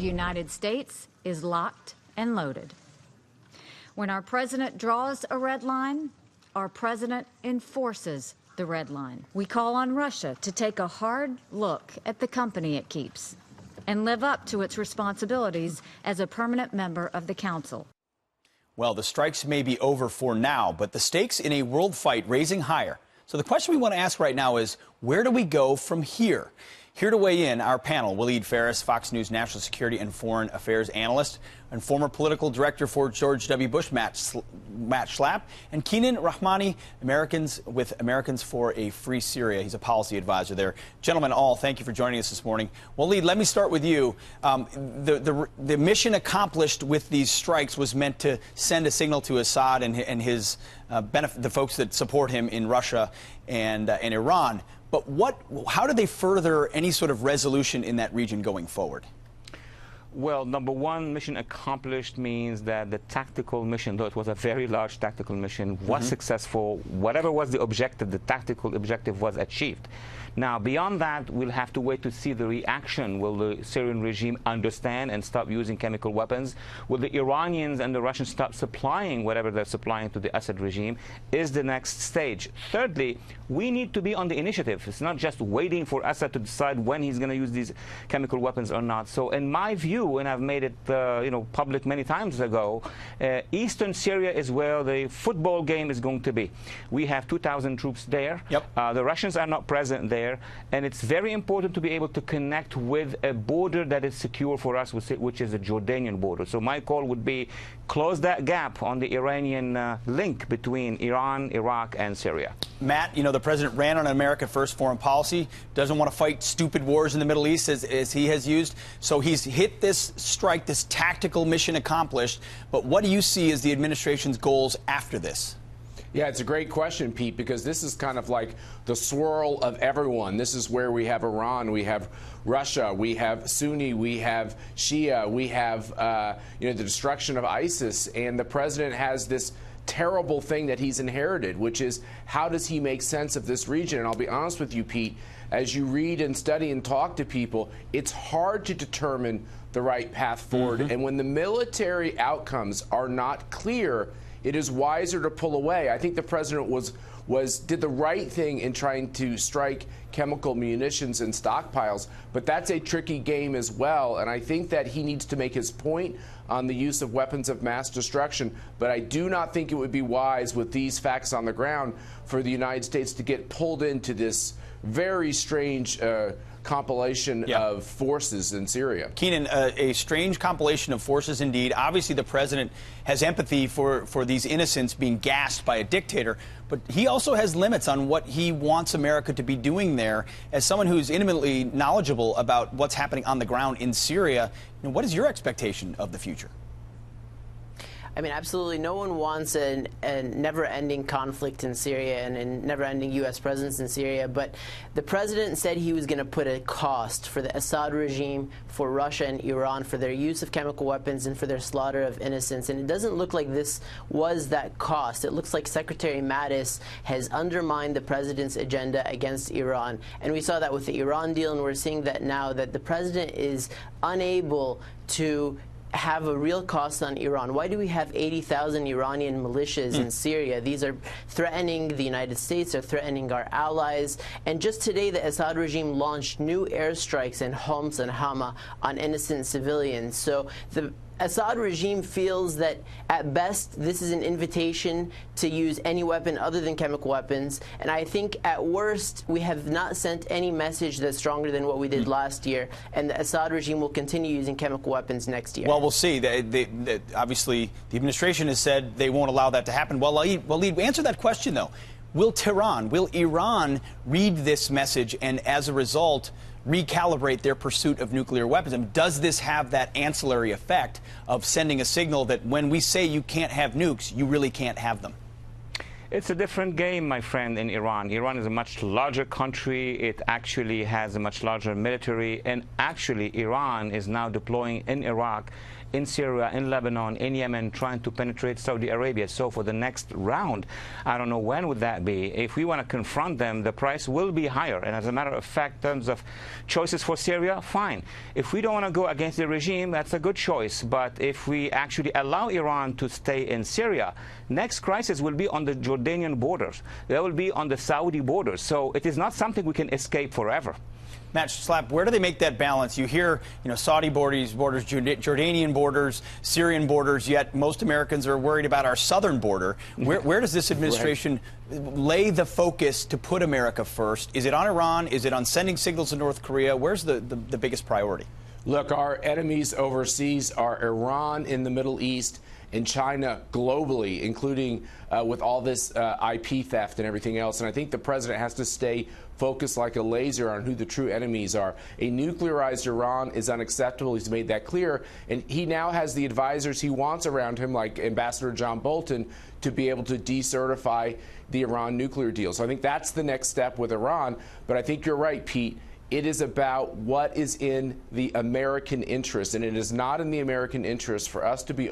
The United States is locked and loaded. When our president draws a red line, our president enforces the red line. We call on Russia to take a hard look at the company it keeps and live up to its responsibilities as a permanent member of the Council. Well, the strikes may be over for now, but the stakes in a world fight raising higher. So the question we want to ask right now is, where do we go from here? Here to weigh in, our panel, Walid Phares, Fox News national security and foreign affairs analyst, and former political director for George W. Bush, Matt Schlapp, and Kenan Rahmani, Americans for a Free Syria. He's a policy advisor there. Gentlemen, all, thank you for joining us this morning. Walid, let me start with you. The mission accomplished with these strikes was meant to send a signal to Assad and his the folks that support him in Russia and Iran. But how do they further any sort of resolution in that region going forward? Well, number one, mission accomplished means that the tactical mission, though it was a very large tactical mission, was successful. Whatever was the objective, the tactical objective was achieved. Now, beyond that, we'll have to wait to see the reaction. Will the Syrian regime understand and stop using chemical weapons? Will the Iranians and the Russians stop supplying whatever they're supplying to the Assad regime? Is the next stage. Thirdly, we need to be on the initiative. It's not just waiting for Assad to decide when he's going to use these chemical weapons or not. So in my view, and I've made it public many times ago, eastern Syria is where the football game is going to be. We have 2,000 troops there. Yep. The Russians are not present there. And it's very important to be able to connect with a border that is secure for us, which is the Jordanian border. So my call would be close that gap on the Iranian link between Iran, Iraq, and Syria. Matt, the president ran on America First foreign policy, doesn't want to fight stupid wars in the Middle East as he has used. So he's hit this strike, this tactical mission accomplished. But what do you see as the administration's goals after this? Yeah, it's a great question, Pete, because this is kind of like the swirl of everyone. This is where we have Iran, we have Russia, we have Sunni, we have Shia, we have the destruction of ISIS, and the president has this terrible thing that he's inherited, which is how does he make sense of this region? And I'll be honest with you, Pete, as you read and study and talk to people, it's hard to determine the right path forward. And when the military outcomes are not clear, it is wiser to pull away. I think the president did the right thing in trying to strike chemical munitions and stockpiles, but that's a tricky game as well, and I think that he needs to make his point on the use of weapons of mass destruction, but I do not think it would be wise with these facts on the ground for the United States to get pulled into this very strange compilation of forces in Syria. Kenan, a strange compilation of forces indeed. Obviously, the president has empathy for these innocents being gassed by a dictator, but he also has limits on what he wants America to be doing there. As someone who's intimately knowledgeable about what's happening on the ground in Syria, what is your expectation of the future? I mean, absolutely. No one wants a never-ending conflict in Syria and a never-ending U.S. presence in Syria. But the president said he was going to put a cost for the Assad regime, for Russia and Iran, for their use of chemical weapons and for their slaughter of innocents. And it doesn't look like this was that cost. It looks like Secretary Mattis has undermined the president's agenda against Iran. And we saw that with the Iran deal, and we're seeing that now, that the president is unable to have a real cost on Iran. Why do we have 80,000 Iranian militias in Syria? These are threatening the United States, they're threatening our allies. And just today, the Assad regime launched new airstrikes in Homs and Hama on innocent civilians. So the Assad regime feels that, at best, this is an invitation to use any weapon other than chemical weapons. And I think, at worst, we have not sent any message that's stronger than what we did last year. And the Assad regime will continue using chemical weapons next year. Well, we'll see. Obviously, the administration has said they won't allow that to happen. Well, Walid, answer that question, though. Will Iran read this message and, as a result, recalibrate their pursuit of nuclear weapons? And does this have that ancillary effect of sending a signal that when we say you can't have nukes, you really can't have them? It's a different game, my friend, in Iran. Iran is a much larger country. It actually has a much larger military. And actually, Iran is now deploying in Iraq, in Syria, in Lebanon, in Yemen, trying to penetrate Saudi Arabia. So for the next round, I don't know when would that be. If we want to confront them, the price will be higher. And as a matter of fact, in terms of choices for Syria, fine. If we don't want to go against the regime, that's a good choice. But if we actually allow Iran to stay in Syria, next crisis will be on the Jordanian borders. They will be on the Saudi borders. So it is not something we can escape forever. Matt Schlapp, where do they make that balance? You hear, Saudi borders, Jordanian borders, Syrian borders, yet most Americans are worried about our southern border. Where does this administration lay the focus to put America first? Is it on Iran? Is it on sending signals to North Korea? Where's the biggest priority? Look, our enemies overseas are Iran in the Middle East and China globally, including with all this IP theft and everything else. And I think the president has to stay focused like a laser on who the true enemies are. A nuclearized Iran is unacceptable. He's made that clear. And he now has the advisors he wants around him, like Ambassador John Bolton, to be able to decertify the Iran nuclear deal. So I think that's the next step with Iran. But I think you're right, Pete. It is about what is in the American interest, and it is not in the American interest for us to be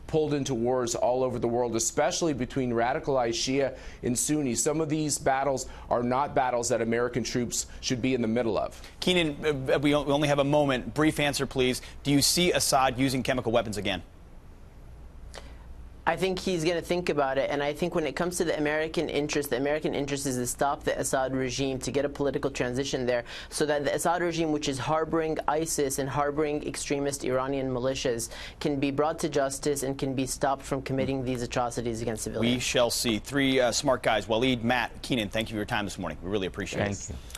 pulled into wars all over the world, especially between radicalized Shia and Sunni. Some of these battles are not battles that American troops should be in the middle of. Kenan, we only have a moment. Brief answer, please. Do you see Assad using chemical weapons again? I think he's going to think about it, and I think when it comes to the American interest is to stop the Assad regime, to get a political transition there, so that the Assad regime, which is harboring ISIS and harboring extremist Iranian militias, can be brought to justice and can be stopped from committing these atrocities against civilians. We shall see. Three smart guys, Walid, Matt, Kenan, thank you for your time this morning. We really appreciate it. Thank you.